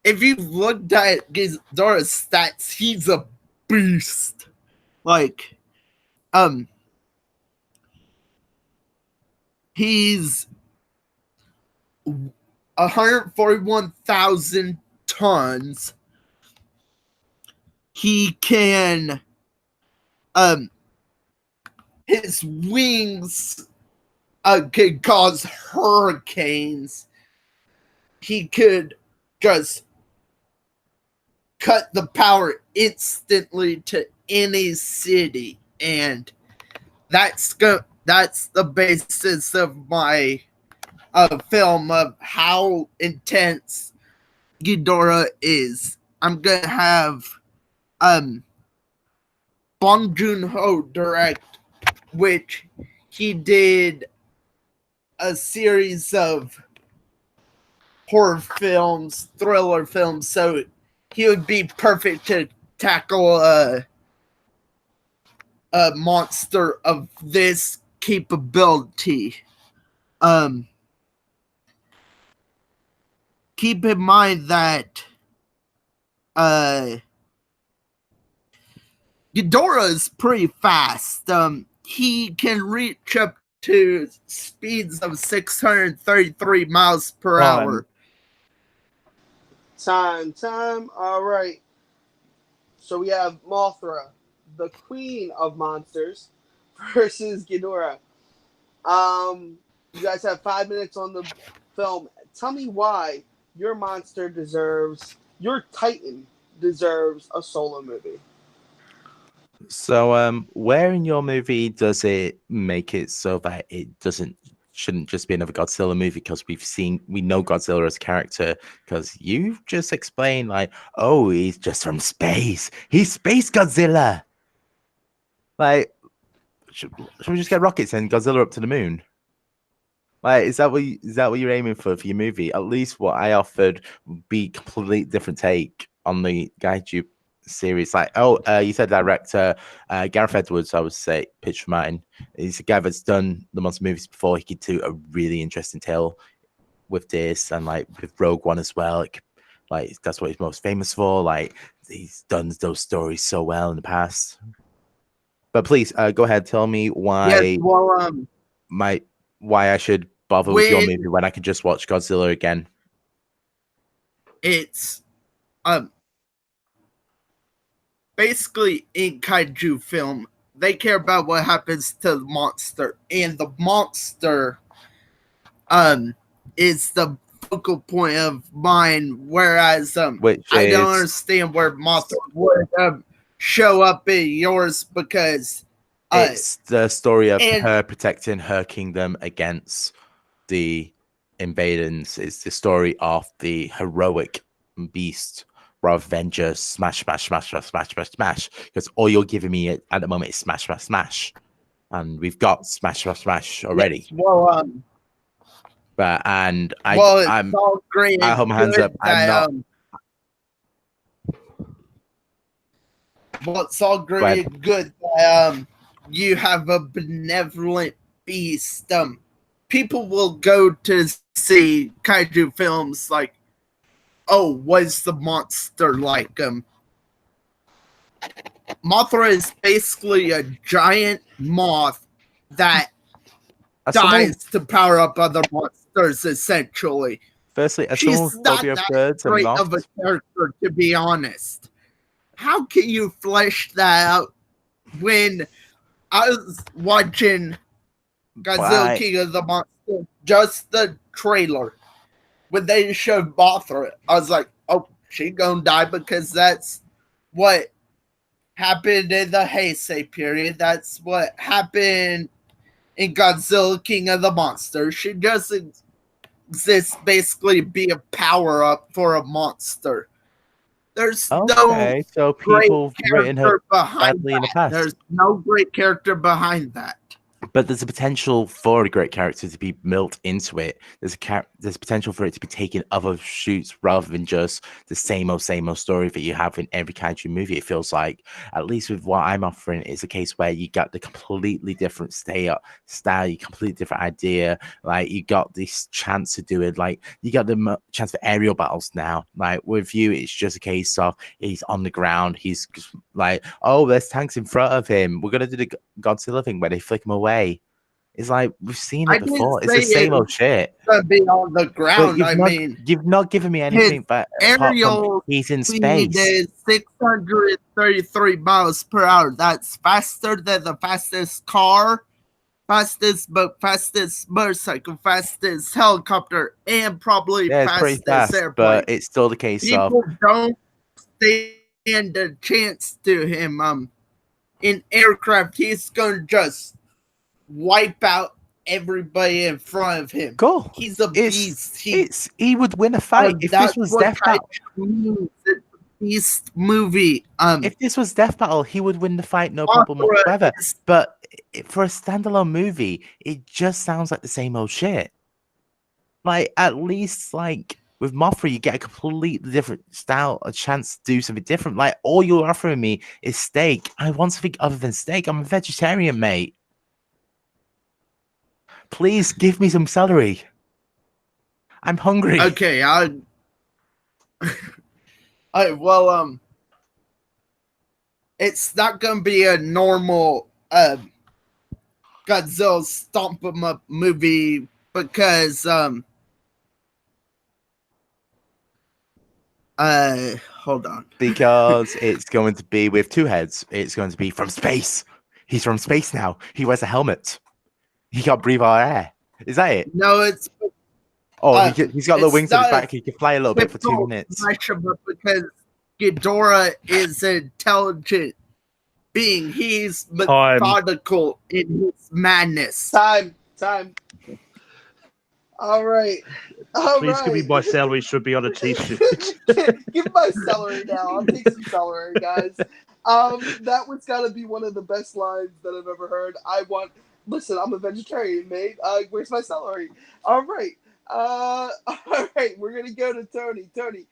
if you've looked at Ghidorah's stats, he's a beast. Like, he's 141,000 tons. He can, his wings could cause hurricanes. He could just cut the power instantly to any city, and that's the basis of my film of how intense Ghidorah is. I'm gonna have Bong Joon-ho direct, which he did a series of horror films, thriller films, so he would be perfect to tackle a monster of this capability. Keep in mind that Ghidorah is pretty fast. He can reach up to speeds of 633 miles per hour. Time. All right. So we have Mothra, the queen of monsters, versus Ghidorah. You guys have 5 minutes on the film. Tell me why your Titan deserves a solo movie. So, where in your movie does it make it so that it shouldn't just be another Godzilla movie? Because we know Godzilla as a character. Because you just explained like, oh, he's just from space. He's Space Godzilla. Like, should we just get rockets and Godzilla up to the moon? Like, is that what you're aiming for your movie? At least what I offered would be completely different take on the Gaiju series. Like, you said director Gareth Edwards, I would say pitch for mine. He's a guy that's done the monster movies before. He could do a really interesting tale with this, and like with Rogue One as well. Like that's what he's most famous for. Like he's done those stories so well in the past. But please go ahead, tell me why. Yes, well, why I should bother with your movie when I can just watch Godzilla again. It's basically in kaiju film, they care about what happens to the monster, and the monster is the focal point of mine, whereas I don't understand where Mothra would show up in yours, because it's the story of her protecting her kingdom against the invaders. It's the story of the heroic beast rather than just smash. Because all you're giving me at the moment is smash. And we've got smash already. Yes, well, I'm all great. I hold my hands up. I'm not. Well, it's all great and good that you have a benevolent beast. People will go to see kaiju films like, oh, what's the monster like? Mothra is basically a giant moth that As someone, dies to power up other monsters, essentially. firstly, as someone She's with not phobia of that birds and great of a moths, character, to be honest. How can you flesh that out when I was watching Godzilla Why? King of the Monsters, just the trailer, when they showed Mothra, I was like, oh, she gonna die because that's what happened in the Heisei period. That's what happened in Godzilla King of the Monsters. She just exists basically to be a power up for a monster. There's no Okay, so great people have written her character behind badly in the that. past. There's no great character behind that. But there's a potential for a great character to be built into it. There's potential for it to be taking other shoots rather than just the same old story that you have in every kaiju movie. It feels like, at least with what I'm offering, it's a case where you got the completely different style, you completely different idea. Like you got this chance to do it. Like you got the chance for aerial battles now. Like with you, it's just a case of he's on the ground. He's just like, oh, there's tanks in front of him. We're gonna do the Godzilla thing where they flick him away. It's like we've seen I it didn't before. It's say the same it old shit. to be on the But ground. I mean, you've not given me anything but apart from aerial he's in speed space. is 633 miles per hour. That's faster than the fastest car, fastest boat, fastest motorcycle, fastest helicopter, and probably Yeah, it's pretty fastest fast, airplane. but it's still the case of People don't stand a chance to him. In aircraft, he's gonna just wipe out everybody in front of him. cool. He's a beast. He would win a fight if this was Death Battle. Means. It's a beast movie. If this was Death Battle, he would win the fight, no Mothra problem whatsoever. is- But for a standalone movie, it just sounds like the same old shit. Like at least like with Mothra, you get a completely different style, a chance to do something different. Like all you're offering me is steak. I want something other than steak. I'm a vegetarian, mate. Please give me some celery. I'm hungry. Okay, it's not gonna be a normal Godzilla stomp 'em up movie because hold on. Because it's going to be with two heads. It's going to be from space. He's from space now. He wears a helmet. He can't breathe our air. Is that it? No, it's Oh, he's got the it's wings on his not back. He can fly a little bit for 2 typical minutes. mashup because Ghidorah is an intelligent being. He's methodical in his madness. Time. All right. Please give me my salary. Should be on a t-shirt. Give my celery now. I'll take some celery, guys. That one's got to be one of the best lines that I've ever heard. Listen, I'm a vegetarian, mate. Where's my celery? All right. All right. We're gonna go to Tony. Tony,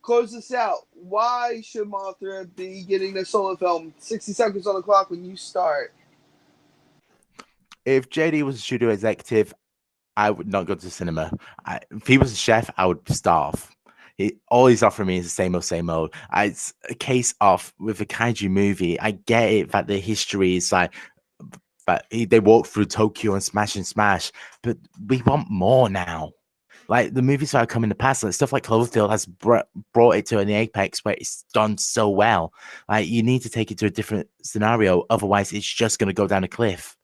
close this out. Why should Mothra be getting a solo film? 60 seconds on the clock when you start. If JD was a studio executive, I would not go to the cinema. If he was a chef, I would starve. All he's offering me is the same old. It's a case of with a kaiju movie. I get it that the history is like, but they walk through Tokyo and smash, but we want more now. Like the movies that have come in the past, like stuff like Cloverfield has brought it to an apex where it's done so well. Like you need to take it to a different scenario, otherwise it's just going to go down a cliff.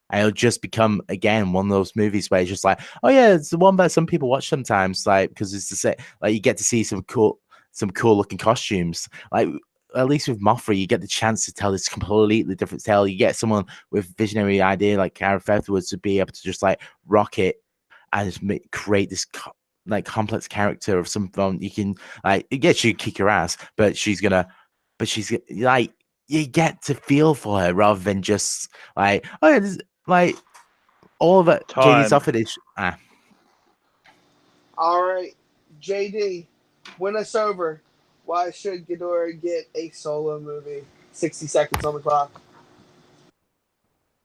And it'll just become again one of those movies where it's just like, oh yeah, it's the one that some people watch sometimes, like because it's the same. Like you get to see some cool looking costumes. Like at least with Mothra, you get the chance to tell this completely different tale. You get someone with visionary idea like Karen Featherwood to be able to just like rock it and just create this like complex character of something you can like. Yeah, she kick your ass, but she's like you get to feel for her rather than just like like all of it. JD's offered is All right, JD, win us over. Why should Ghidorah get a solo movie? 60 seconds on the clock.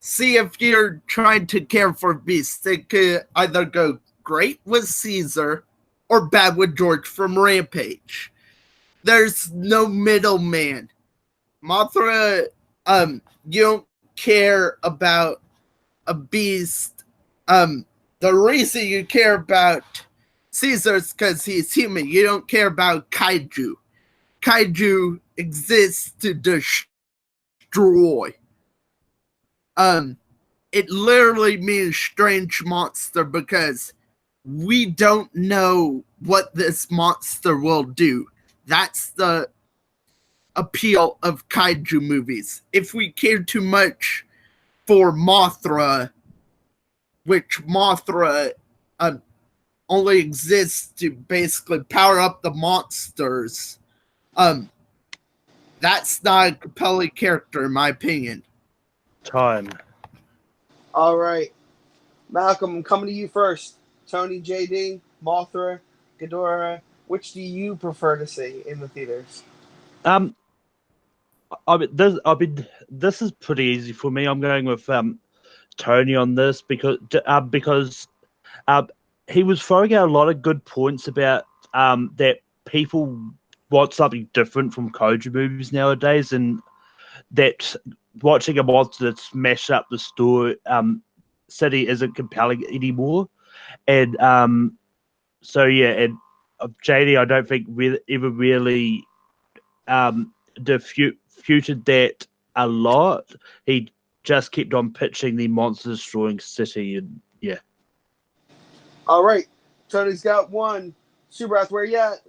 See, if you're trying to care for beasts, it could either go great with Caesar or bad with George from Rampage. There's no middleman. Mothra, you don't care about a beast. The reason you care about Caesar is because he's human. You don't care about kaiju. Kaiju exists to destroy. It literally means strange monster because we don't know what this monster will do. That's the appeal of kaiju movies. If we care too much for Mothra, which Mothra only exists to basically power up the monsters, that's not a compelling character in my opinion. Time. All right. Malcolm, I'm coming to you first. Tony, JD, Mothra, Ghidorah, which do you prefer to see in the theaters? This is pretty easy for me. I'm going with Tony on this because he was throwing out a lot of good points about that people want something different from kaiju movies nowadays, and that watching a monster smash up the store city isn't compelling anymore. And so yeah, and JD, I don't think we ever really futured that a lot. He just kept on pitching the monster destroying city, and yeah. All right. Tony's got one. Subrath, where you at?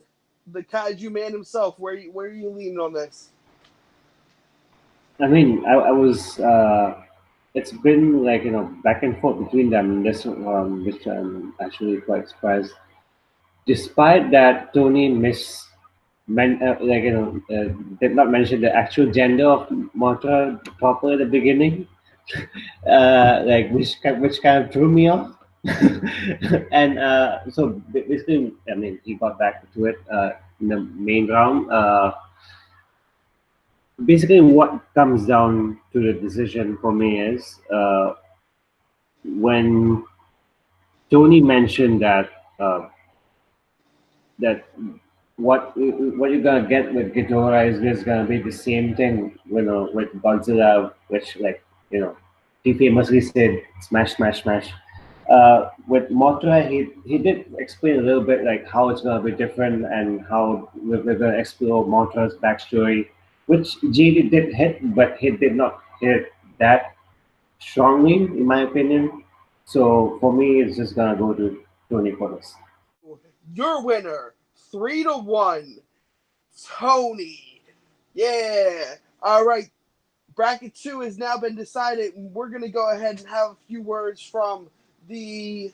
The kaiju man himself. Where are you leaning on this? I mean, I was. It's been like back and forth between them. This which I'm actually quite surprised. Despite that, Tony did not mention the actual gender of Mothra properly at the beginning. Like which kind of threw me off. And so basically, I mean, he got back to it in the main round. Basically, what comes down to the decision for me is when Tony mentioned that that what you're gonna get with Ghidorah is just gonna be the same thing, with Godzilla, which he famously said smash, smash, smash. With Mothra, he did explain a little bit like how it's gonna be different and how we're gonna explore Mothra's backstory, which JD did hit, but he did not hit that strongly, in my opinion. So for me, it's just gonna go to Tony for this. Your winner, 3-1, Tony. Yeah. All right. Bracket 2 has now been decided. We're going to go ahead and have a few words from the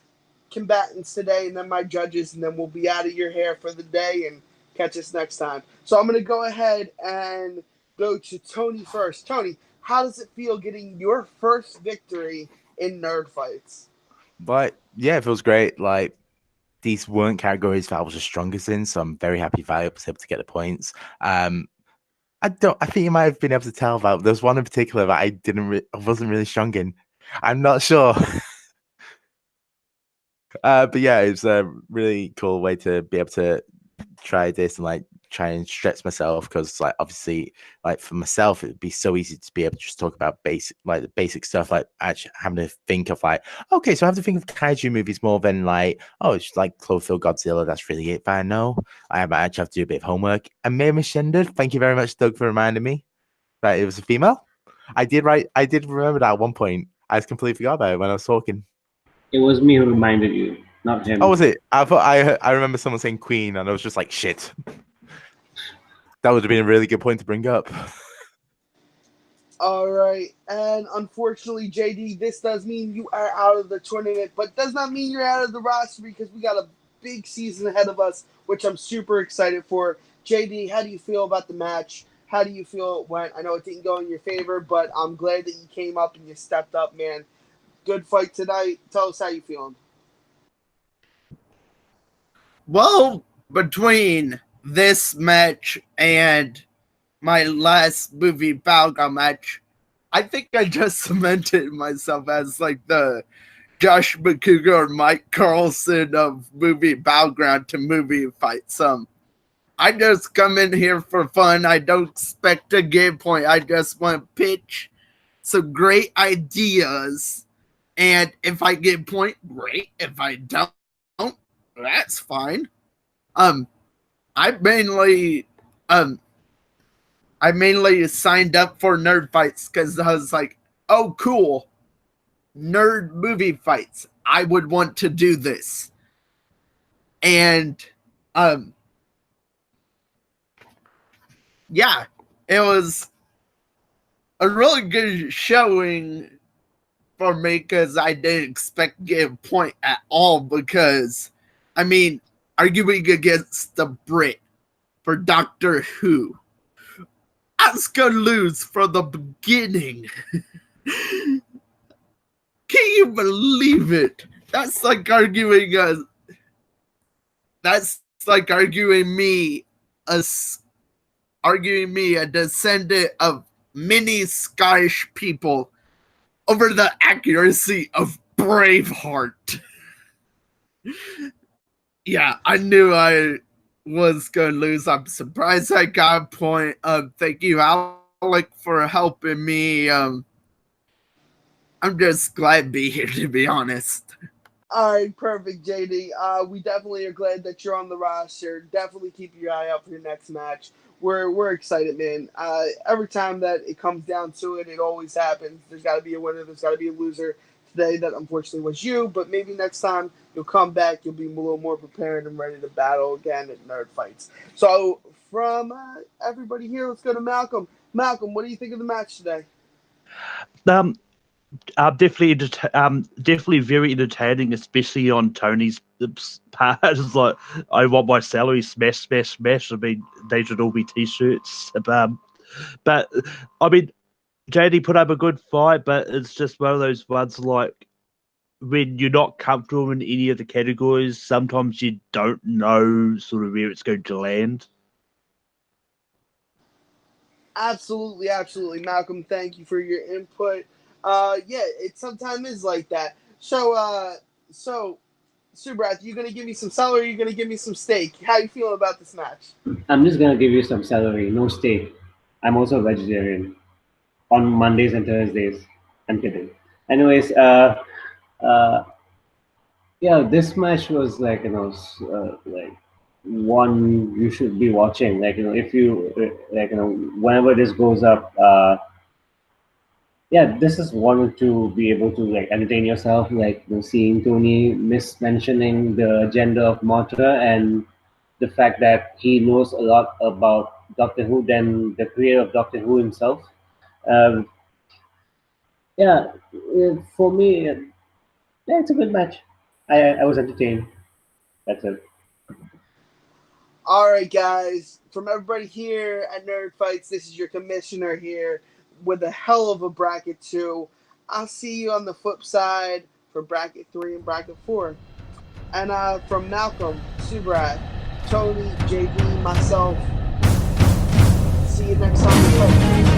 combatants today, and then my judges, and then we'll be out of your hair for the day and catch us next time. So I'm going to go ahead and go to Tony first. Tony, how does it feel getting your first victory in Nerd Fights? But yeah, it feels great. Like, these weren't categories that I was the strongest in, so I'm very happy that I was able to get the points. I think you might have been able to tell that there's one in particular that I wasn't really strong in. I'm not sure. But yeah, it's a really cool way to be able to try this and like try and stretch myself, because like obviously like for myself it would be so easy to be able to just talk about the basic stuff, like actually having to think of like, okay, so I have to think of kaiju movies more than like, oh, it's like Cloverfield, Godzilla, that's really it that I know. I actually have to do a bit of homework. And Mia Mishenda, thank you very much, Doug, for reminding me that it was a female. I did remember that at one point. I just completely forgot about it when I was talking. It was me who reminded you, not him. Oh, was it? I thought I remember someone saying Queen, and I was just like, shit. That would have been a really good point to bring up. All right, and unfortunately, JD, this does mean you are out of the tournament, but does not mean you're out of the roster because we got a big season ahead of us, which I'm super excited for. JD, how do you feel about the match? How do you feel it went? I know it didn't go in your favor, but I'm glad that you came up and you stepped up, man. Good fight tonight. Tell us how you feeling. Well, between this match and my last movie Battleground match, I think I just cemented myself as like the Josh McCougar or Mike Carlson of movie Battleground to movie fights. I just come in here for fun. I don't expect to get a point. I just want to pitch some great ideas. And if I get a point, great. If I don't, that's fine. I mainly signed up for nerd fights because I was like, oh cool, nerd movie fights. I would want to do this. And yeah, it was a really good showing for me because I didn't expect to get a point at all because, I mean, arguing against the Brit for Doctor Who, I was going to lose from the beginning. Can you believe it? That's like arguing me, a descendant of many Scottish people, over the accuracy of Braveheart. Yeah, I knew I was going to lose. I'm surprised I got a point. Thank you, Alec, for helping me. I'm just glad to be here, to be honest. All right, perfect, JD. We definitely are glad that you're on the roster. Definitely keep your eye out for your next match. We're excited, man. Every time that it comes down to it, it always happens. There's got to be a winner. There's got to be a loser. Today, that unfortunately was you, but maybe next time you'll come back. You'll be a little more prepared and ready to battle again at Nerd Fights. So, from everybody here, let's go to Malcolm. Malcolm, what do you think of the match today? Definitely very entertaining, especially on Tony's part. It's like, I want my salary smash, smash, smash. I mean, they should all be t-shirts. But I mean, JD put up a good fight, but it's just one of those ones like when you're not comfortable in any of the categories, sometimes you don't know sort of where it's going to land. Absolutely, absolutely. Malcolm, thank you for your input. Yeah, it sometimes is like that. So, Subrath, you gonna give me some celery? Or you gonna give me some steak? How you feeling about this match? I'm just gonna give you some celery, no steak. I'm also a vegetarian on Mondays and Thursdays. I'm kidding. Anyways, yeah, this match was like like one you should be watching. Like if you whenever this goes up, yeah, this is one to be able to like entertain yourself, like seeing Tony mismentioning the gender of Mothra and the fact that he knows a lot about Doctor Who than the creator of Doctor Who himself. Um, yeah, for me, yeah, it's a good match. I was entertained. That's it. All right, guys. From everybody here at Nerd Fights, this is your commissioner here with a hell of a bracket 2. I'll see you on the flip side for bracket 3 and bracket 4. And from Malcolm, Subrath, Tony, JB, myself, see you next time.